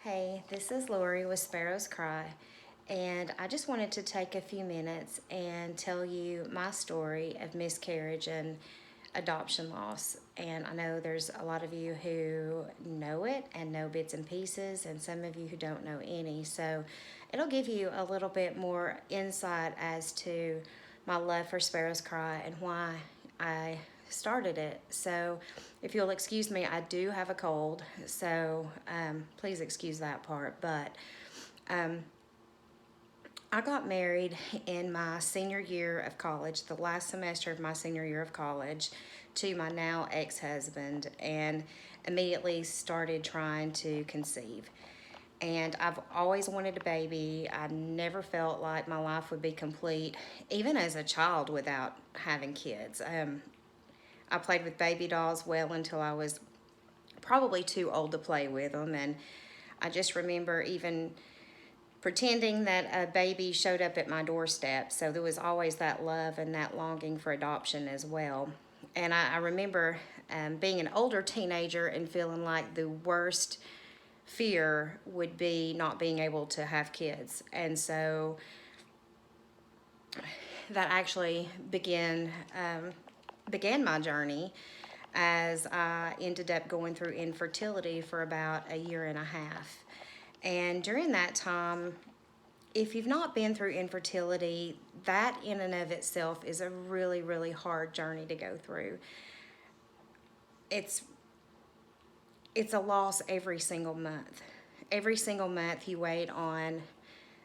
Hey, this is Lori with Sparrow's Cry, and I just wanted to take a few minutes and tell you my story of miscarriage and adoption loss. And I know there's a lot of you who know it and know bits and pieces, and some of you who don't know any. So it'll give you a little bit more insight as to my love for Sparrow's Cry and why I started it. So if you'll excuse me, I do have a cold, so please excuse that part. But um, I got married in my senior year of college, the last semester of my senior year of college, to my now ex-husband, and immediately started trying to conceive. And I've always wanted a baby. I never felt like my life would be complete, even as a child, without having kids. I played with baby dolls well until I was probably too old to play with them. And I just remember even pretending that a baby showed up at my doorstep. So there was always that love and that longing for adoption as well. And I remember being an older teenager and feeling like the worst fear would be not being able to have kids. And so that actually began my journey as I ended up going through infertility for about a year and a half. And during that time, if you've not been through infertility, that in and of itself is a really, really hard journey to go through. It's it's a loss every single month. Every single month you wait on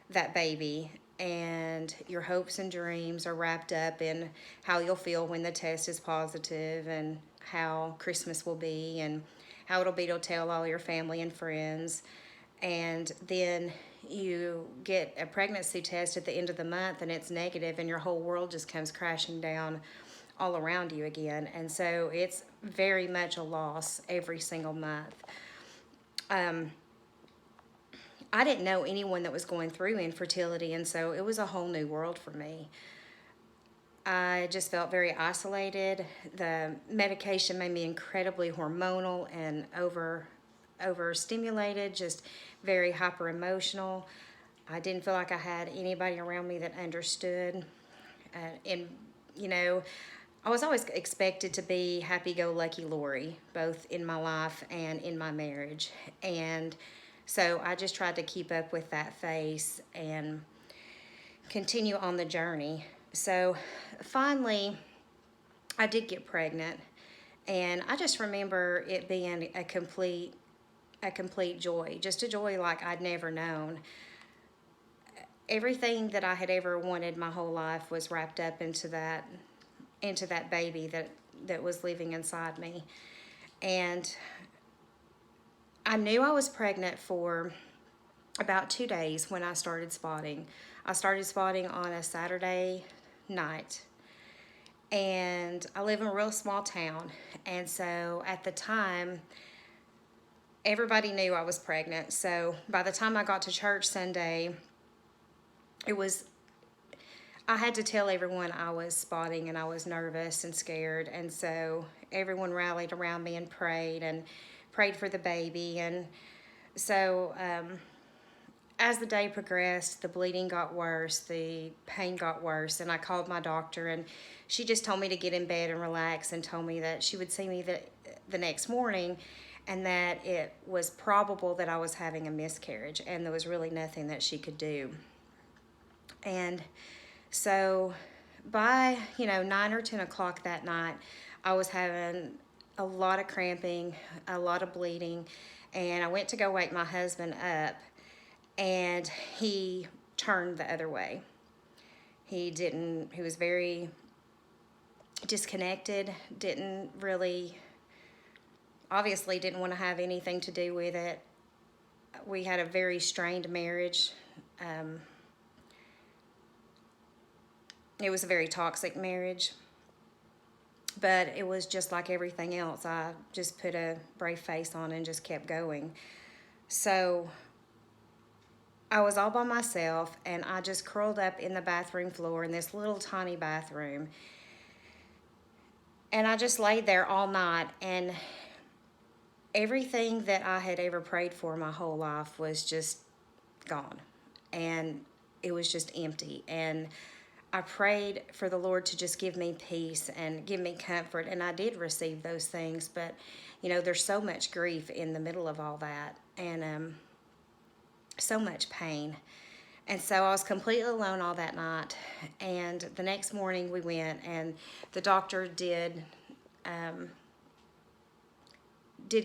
that baby, and your hopes and dreams are wrapped up in how you'll feel when the test is positive, and how Christmas will be, and how it'll be to tell all your family and friends. And then you get a pregnancy test at the end of the month and it's negative, and your whole world just comes crashing down all around you again. And so it's very much a loss every single month. I didn't know anyone that was going through infertility, and so it was a whole new world for me. I just felt very isolated. The medication made me incredibly hormonal and overstimulated, just very hyper emotional. I didn't feel like I had anybody around me that understood. And you know, I was always expected to be happy-go-lucky Lori, both in my life and in my marriage. And so I just tried to keep up with that face and continue on the journey. So finally, I did get pregnant, and I just remember it being a complete joy, just a joy like I'd never known. Everything that I had ever wanted my whole life was wrapped up into that baby that was living inside me. And I knew I was pregnant for about 2 days when I started spotting. I started spotting on a Saturday night. And I live in a real small town. And so at the time, everybody knew I was pregnant. So by the time I got to church Sunday, I had to tell everyone I was spotting, and I was nervous and scared. And so everyone rallied around me and prayed for the baby. And so as the day progressed, the bleeding got worse, the pain got worse, and I called my doctor, and she just told me to get in bed and relax, and told me that she would see me the next morning, and that it was probable that I was having a miscarriage, and there was really nothing that she could do. And so by 9 or 10 o'clock that night, I was having a lot of cramping, a lot of bleeding, and I went to go wake my husband up, and he turned the other way. He was very disconnected, obviously didn't want to have anything to do with it. We had a very strained marriage. It was a very toxic marriage, but it was just like everything else. I just put a brave face on and just kept going. So I was all by myself, and I just curled up in the bathroom floor in this little tiny bathroom. And I just laid there all night, and everything that I had ever prayed for my whole life was just gone. And it was just empty. And I prayed for the Lord to just give me peace and give me comfort. And I did receive those things. But, there's so much grief in the middle of all that. And so much pain. And so I was completely alone all that night. And the next morning we went, and the doctor did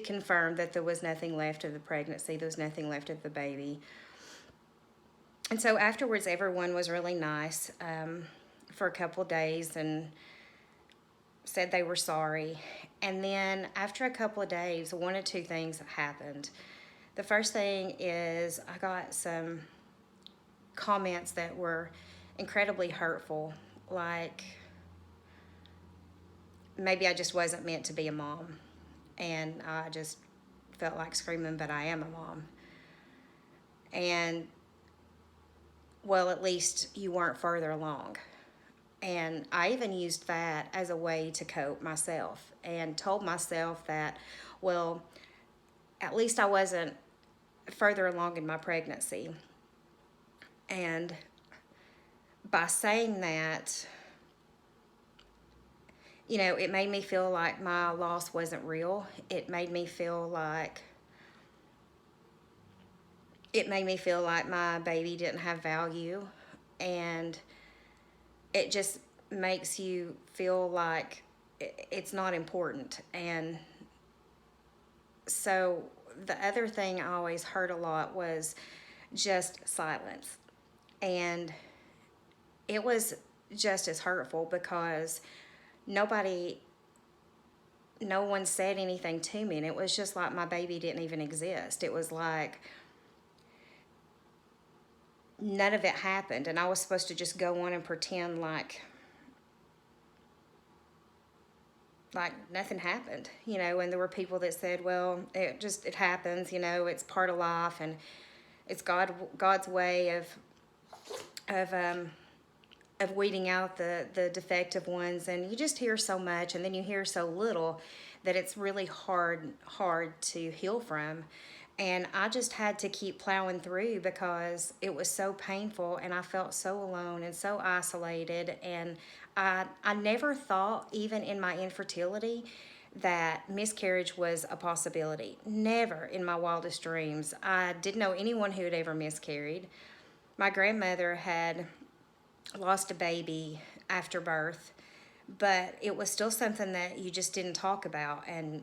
confirm that there was nothing left of the pregnancy. There was nothing left of the baby. And so afterwards, everyone was really nice for a couple days and said they were sorry. And then after a couple of days, one or two things happened. The first thing is I got some comments that were incredibly hurtful, like maybe I just wasn't meant to be a mom. And I just felt like screaming, but I am a mom. And, well, at least you weren't further along. And I even used that as a way to cope myself and told myself that, well, at least I wasn't further along in my pregnancy. And by saying that, it made me feel like my loss wasn't real. It made me feel like my baby didn't have value. And it just makes you feel like it's not important. And so the other thing I always heard a lot was just silence. And it was just as hurtful because no one said anything to me, and it was just like my baby didn't even exist. It was like none of it happened, and I was supposed to just go on and pretend like nothing happened, and there were people that said, well, it happens, it's part of life, and it's God's way of weeding out the defective ones. And you just hear so much, and then you hear so little that it's really hard to heal from. And I just had to keep plowing through because it was so painful, and I felt so alone and so isolated. And I never thought, even in my infertility, that miscarriage was a possibility. Never in my wildest dreams. I didn't know anyone who had ever miscarried. My grandmother had lost a baby after birth, but it was still something that you just didn't talk about, and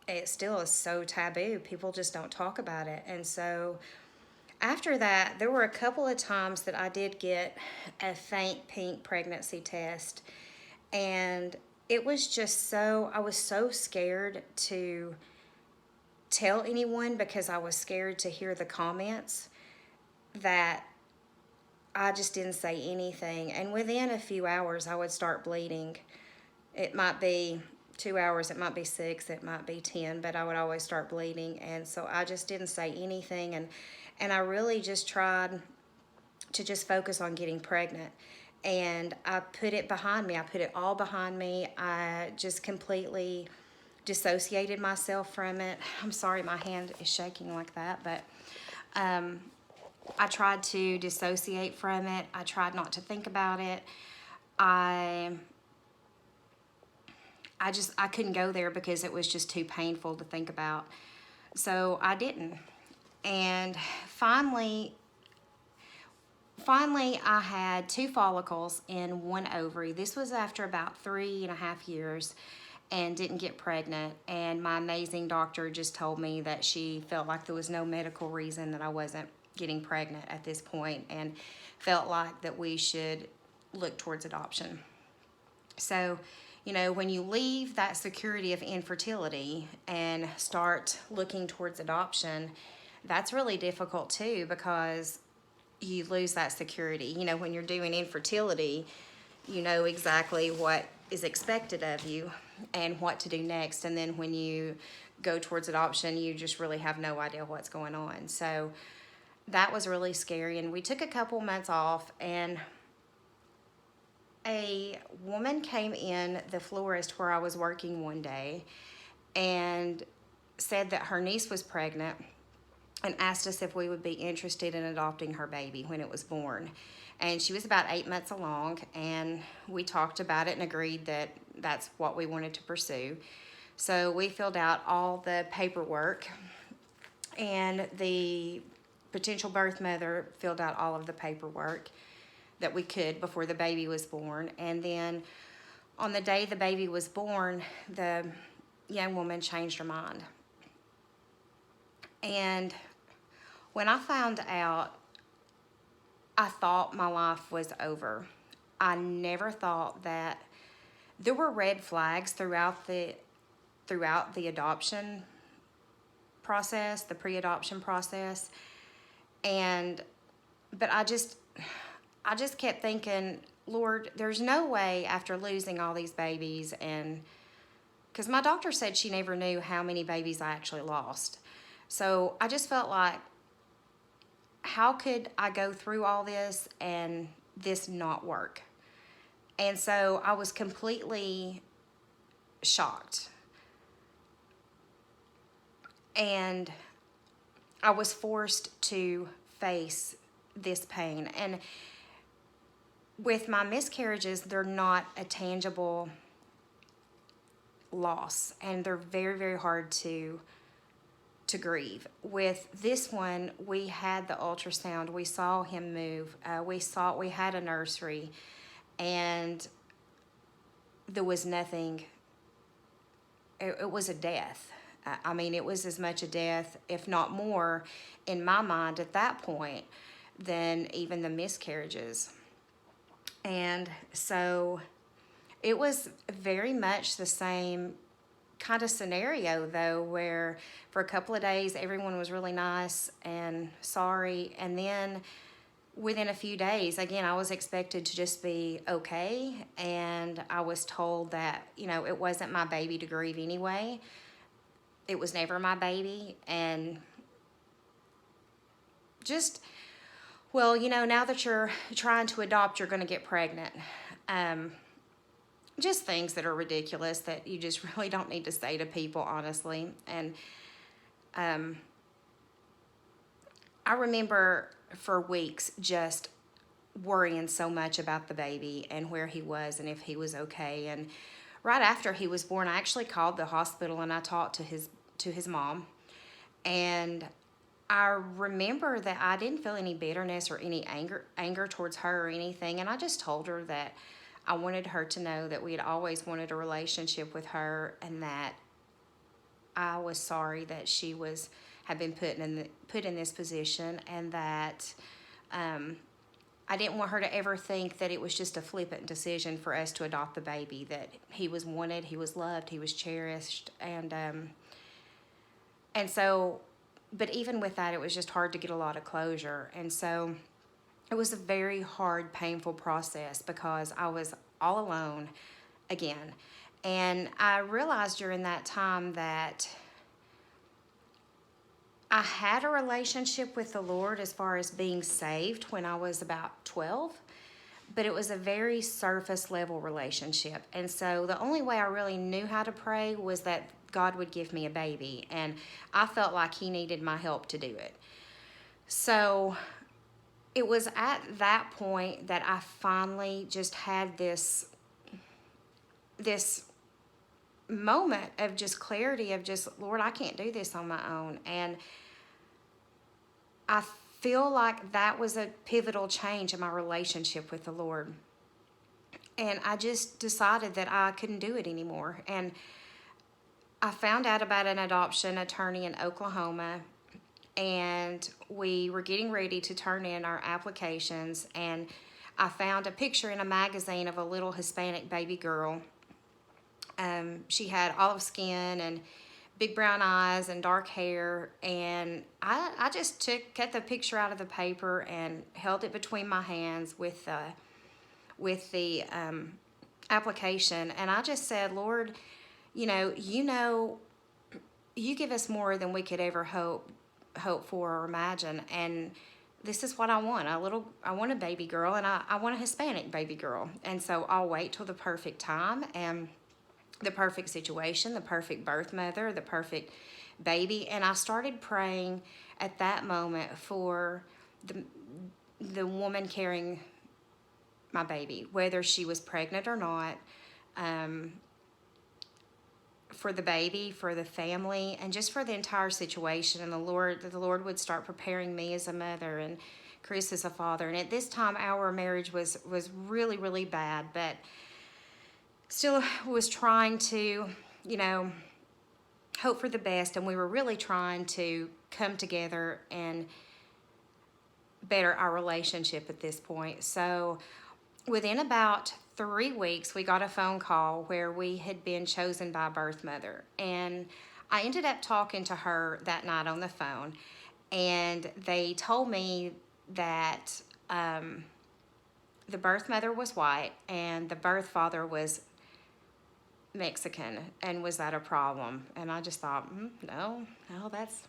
it still is so taboo. People just don't talk about it. And so after that, there were a couple of times that I did get a faint pink pregnancy test, and it was just I was so scared to tell anyone because I was scared to hear the comments that I just didn't say anything. And within a few hours, I would start bleeding. It might be 2 hours, it might be 6, it might be 10, but I would always start bleeding. And so I just didn't say anything. And I really just tried to just focus on getting pregnant. And I put it behind me. I put it all behind me. I just completely dissociated myself from it. I'm sorry my hand is shaking like that, but I tried to dissociate from it. I tried not to think about it. I couldn't go there because it was just too painful to think about. So I didn't. And finally I had 2 follicles in 1 ovary. This was after about 3.5 years, and didn't get pregnant. And my amazing doctor just told me that she felt like there was no medical reason that I wasn't getting pregnant at this point, and felt like that we should look towards adoption. So, when you leave that security of infertility and start looking towards adoption, that's really difficult too, because you lose that security. When you're doing infertility, you know exactly what is expected of you and what to do next. And then when you go towards adoption, you just really have no idea what's going on. So that was really scary. And we took a couple months off, and a woman came in, the florist where I was working one day, and said that her niece was pregnant and asked us if we would be interested in adopting her baby when it was born. And she was about 8 months along, and we talked about it and agreed that that's what we wanted to pursue. So we filled out all the paperwork, and the potential birth mother filled out all of the paperwork that we could before the baby was born. And then on the day the baby was born, the young woman changed her mind. And when I found out, I thought my life was over. I never thought that there were red flags throughout the adoption process, the pre-adoption process. But I just kept thinking, Lord, there's no way after losing all these babies, and because my doctor said she never knew how many babies I actually lost. So I just felt like, how could I go through all this and this not work? And so I was completely shocked. And I was forced to face this pain. And with my miscarriages, they're not a tangible loss, and they're very, very hard to grieve. With this one, we had the ultrasound, we saw him move, we had a nursery, and there was nothing. It was a death. I mean, it was as much a death, if not more, in my mind at that point, than even the miscarriages. And so it was very much the same kind of scenario, though, where for a couple of days everyone was really nice and sorry, and then within a few days, again, I was expected to just be okay, and I was told that, it wasn't my baby to grieve anyway. It was never my baby. And just, well, now that you're trying to adopt, you're going to get pregnant. Just things that are ridiculous that you just really don't need to say to people, honestly. And I remember for weeks just worrying so much about the baby and where he was and if he was okay. And right after he was born, I actually called the hospital and I talked to his mom. And I remember that I didn't feel any bitterness or any anger towards her or anything. And I just told her that I wanted her to know that we had always wanted a relationship with her, and that I was sorry that she had been put in this position, and that I didn't want her to ever think that it was just a flippant decision for us to adopt the baby, that he was wanted, he was loved, he was cherished. And so, but even with that, it was just hard to get a lot of closure. And so it was a very hard, painful process because I was all alone again. And I realized during that time that I had a relationship with the Lord as far as being saved when I was about 12, but it was a very surface level relationship. And so the only way I really knew how to pray was that God would give me a baby, and I felt like he needed my help to do it. So it was at that point that I finally just had this moment of just clarity of just, Lord, I can't do this on my own. And I feel like that was a pivotal change in my relationship with the Lord. And I just decided that I couldn't do it anymore. And I found out about an adoption attorney in Oklahoma, and we were getting ready to turn in our applications, and I found a picture in a magazine of a little Hispanic baby girl. She had olive skin and big brown eyes and dark hair, and I just cut the picture out of the paper and held it between my hands with the application, and I just said, Lord, you give us more than we could ever hope for or imagine, and this is what I want. I want a baby girl, and I want a Hispanic baby girl. And so I'll wait till the perfect time and the perfect situation, the perfect birth mother, the perfect baby. And I started praying at that moment for the woman carrying my baby, whether she was pregnant or not, for the baby, for the family, and just for the entire situation. And the Lord would start preparing me as a mother and Chris as a father. And at this time, our marriage was really, really bad, but still was trying to, hope for the best. And we were really trying to come together and better our relationship at this point. So within about 3 weeks, we got a phone call where we had been chosen by a birth mother. And I ended up talking to her that night on the phone. And they told me that the birth mother was white and the birth father was Mexican. And was that a problem? And I just thought, no, that's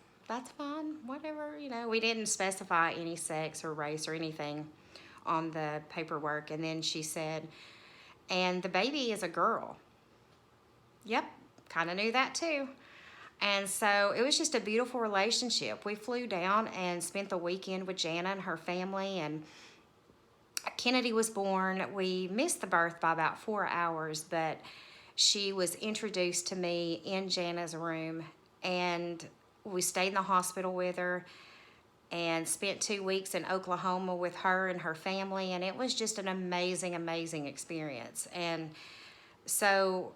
fine, whatever. We didn't specify any sex or race or anything on the paperwork. And then she said, and the baby is a girl. Yep, kind of knew that too. And so it was just a beautiful relationship. We flew down and spent the weekend with Jana and her family, and Kennedy was born. We missed the birth by about 4 hours, but she was introduced to me in Jana's room, and we stayed in the hospital with her and spent 2 weeks in Oklahoma with her and her family, and it was just an amazing, amazing experience. And so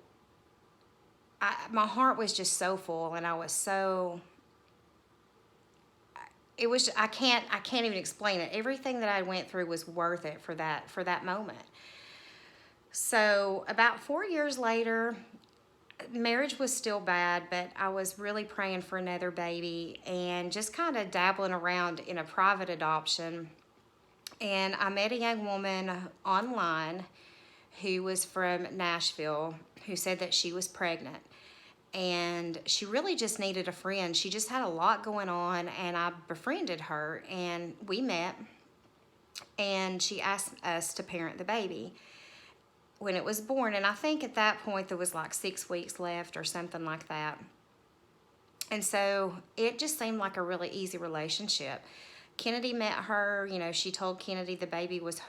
my heart was just so full, and I was so, it was, I can't even explain it. Everything that I went through was worth it for that moment. So about 4 years later, marriage was still bad, but I was really praying for another baby and just kind of dabbling around in a private adoption. And I met a young woman online who was from Nashville who said that she was pregnant. And she really just needed a friend. She just had a lot going on, and I befriended her, and we met, and she asked us to parent the baby when it was born. And I think at that point there was like 6 weeks left or something like that. And so it just seemed like a really easy relationship. Kennedy met her, she told Kennedy the baby was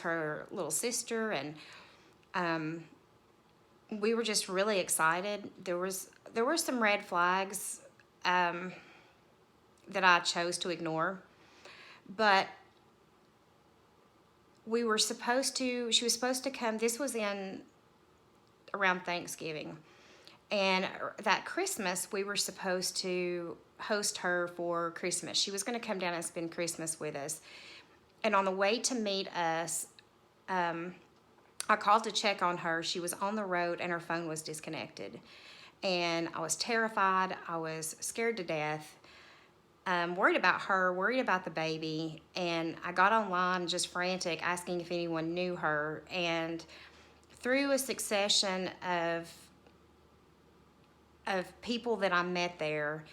her little sister, and we were just really excited. There were some red flags that I chose to ignore, but she was supposed to come, this was around Thanksgiving. And that Christmas, we were supposed to host her for Christmas. She was going to come down and spend Christmas with us. And on the way to meet us, I called to check on her. She was on the road and her phone was disconnected. And I was terrified. I was scared to death. Worried about her, worried about the baby. And I got online just frantic, asking if anyone knew her. And through a succession of people that I met there,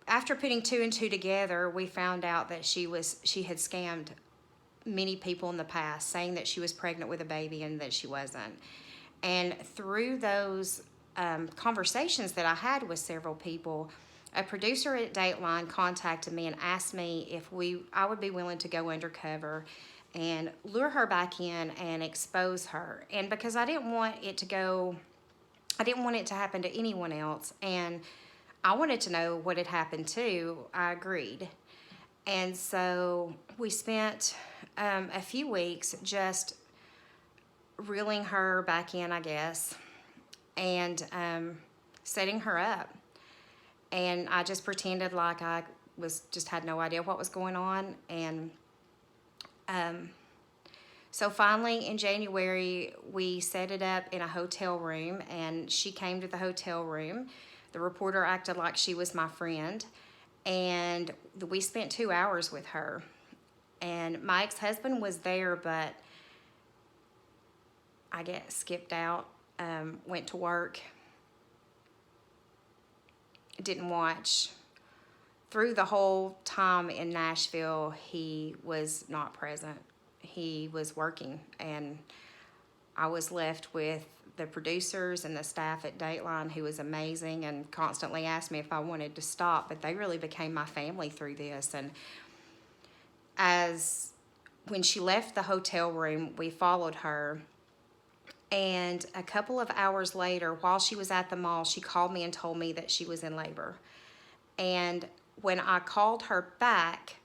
after putting 2 and 2 together, we found out that she had scammed many people in the past, saying that she was pregnant with a baby and that she wasn't. And through those conversations that I had with several people, a producer at Dateline contacted me and asked me if I would be willing to go undercover and lure her back in and expose her. And because I didn't want it to happen to anyone else, and I wanted to know what had happened too, I agreed. And so we spent a few weeks just reeling her back in, I guess, and setting her up. And I just pretended like I had no idea what was going on. And so finally in January, we set it up in a hotel room, and she came to the hotel room. The reporter acted like she was my friend, and we spent 2 hours with her. And my ex-husband was there, but I skipped out, went to work, didn't watch. Through the whole time in Nashville, he was not present. He was working, and I was left with the producers and the staff at Dateline, who was amazing and constantly asked me if I wanted to stop, but they really became my family through this. And when she left the hotel room, we followed her. And a couple of hours later, while she was at the mall, she called me and told me that she was in labor. And when I called her back,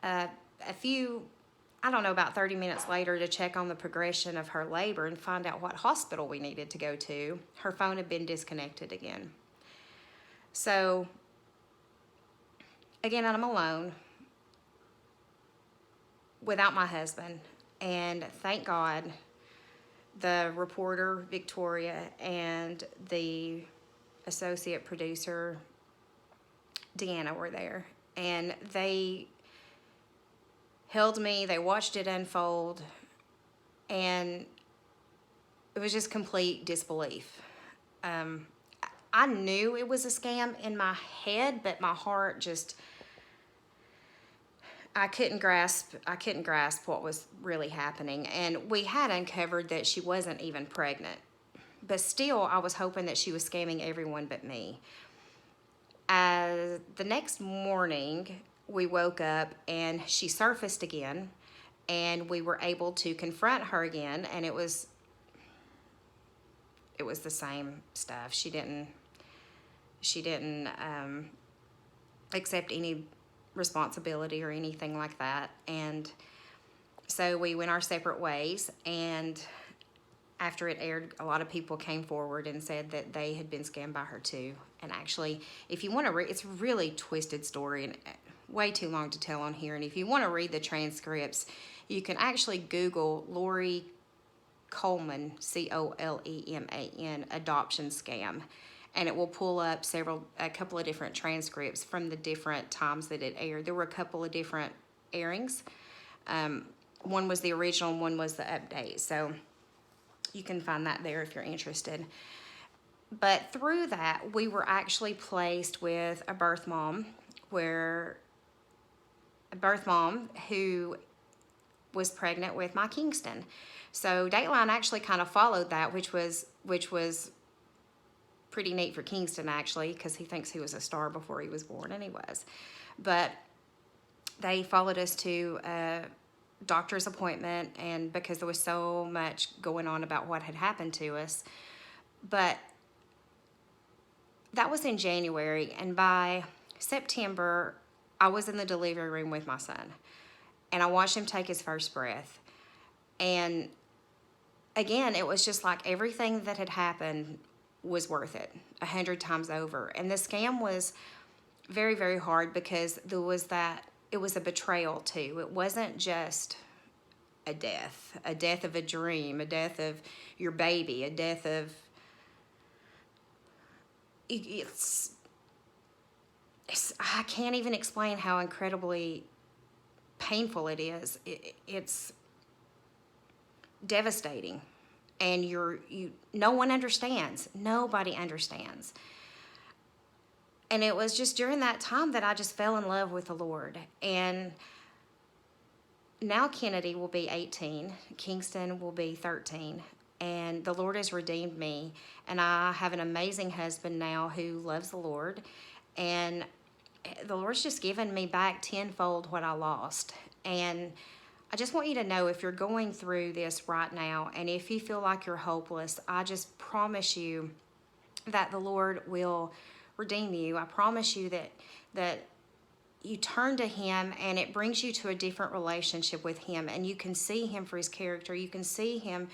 about 30 minutes later, to check on the progression of her labor and find out what hospital we needed to go to, her phone had been disconnected again. So, again, I'm alone without my husband. And thank God, the reporter, Victoria, and the associate producer, Deanna, were there. And they held me, they watched it unfold, and it was just complete disbelief. I knew it was a scam in my head, but my heart just, I couldn't grasp what was really happening. And we had uncovered that she wasn't even pregnant, but still I was hoping that she was scamming everyone but me. The next morning, we woke up and she surfaced again, and we were able to confront her again, and it was the same stuff. She didn't accept any responsibility or anything like that. And so we went our separate ways, and after it aired, a lot of people came forward and said that they had been scammed by her too. And actually, if you want to read, it's a really twisted story and way too long to tell on here. And if you want to read the transcripts, you can actually Google Lori Coleman, Coleman, adoption scam, and it will pull up a couple of different transcripts from the different times that it aired. There were a couple of different airings. One was the original, and one was the update. So you can find that there if you're interested. But through that, we were actually placed with a birth mom who was pregnant with my Kingston. So Dateline actually kind of followed that, which was pretty neat for Kingston, actually, because he thinks he was a star before he was born, and he was. But they followed us to a doctor's appointment, and because there was so much going on about what had happened to us. But that was in January, and by September, I was in the delivery room with my son, and I watched him take his first breath. And again, it was just like everything that had happened was worth it 100 times over. And the scam was very, very hard because it was a betrayal too. It wasn't just a death of a dream, a death of your baby, a death of, I can't even explain how incredibly painful it is. It's devastating. And no one understands. Nobody understands. And it was just during that time that I just fell in love with the Lord. And now Kennedy will be 18. Kingston will be 13. And the Lord has redeemed me. And I have an amazing husband now who loves the Lord. And the Lord's just given me back tenfold what I lost. And I just want you to know, if you're going through this right now, and if you feel like you're hopeless, I just promise you that the Lord will redeem you. I promise you that you turn to Him, and it brings you to a different relationship with Him, and you can see Him for His character. You can see Him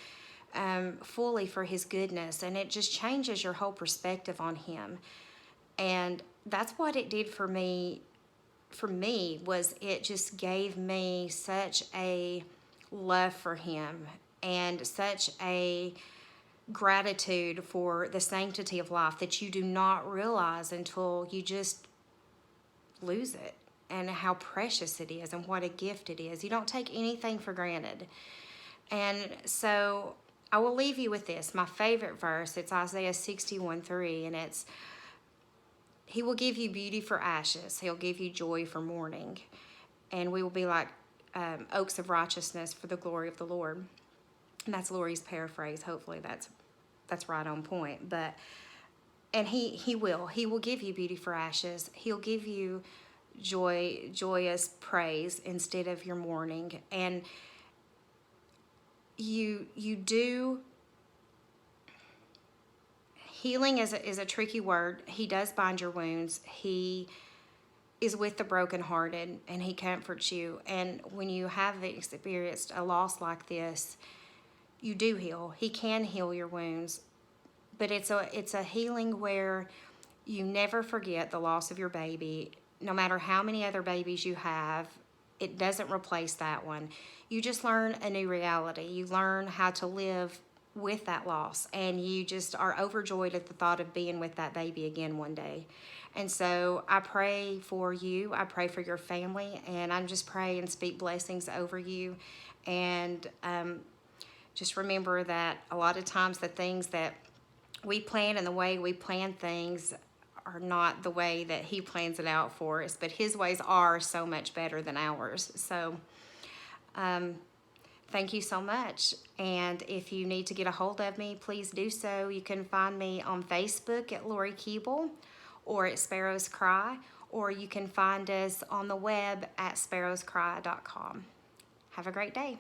fully for His goodness, and it just changes your whole perspective on Him. And that's what it did for me. For me, was it just gave me such a love for Him and such a gratitude for the sanctity of life that you do not realize until you just lose it, and how precious it is and what a gift it is. You don't take anything for granted. And so I will leave you with this, my favorite verse. It's Isaiah 61:3, and it's, He will give you beauty for ashes. He'll give you joy for mourning. And we will be like oaks of righteousness for the glory of the Lord. And that's Lori's paraphrase. Hopefully that's that's right on point. But and he will give you beauty for ashes. He'll give you joyous praise instead of your mourning. And you do. Healing is a tricky word. He does bind your wounds. He is with the brokenhearted, and he comforts you. And when you have experienced a loss like this, you do heal. He can heal your wounds, but it's a healing where you never forget the loss of your baby. No matter how many other babies you have, it doesn't replace that one. You just learn a new reality. You learn how to live with that loss, and you just are overjoyed at the thought of being with that baby again one day. And so I pray for you. I pray for your family, and I'm just pray and speak blessings over you. And just remember that a lot of times the things that we plan and the way we plan things are not the way that he plans it out for us, but his ways are so much better than ours. So thank you so much. And if you need to get a hold of me, please do so. You can find me on Facebook at Lori Keeble or at Sparrow's Cry, or you can find us on the web at sparrowscry.com. Have a great day.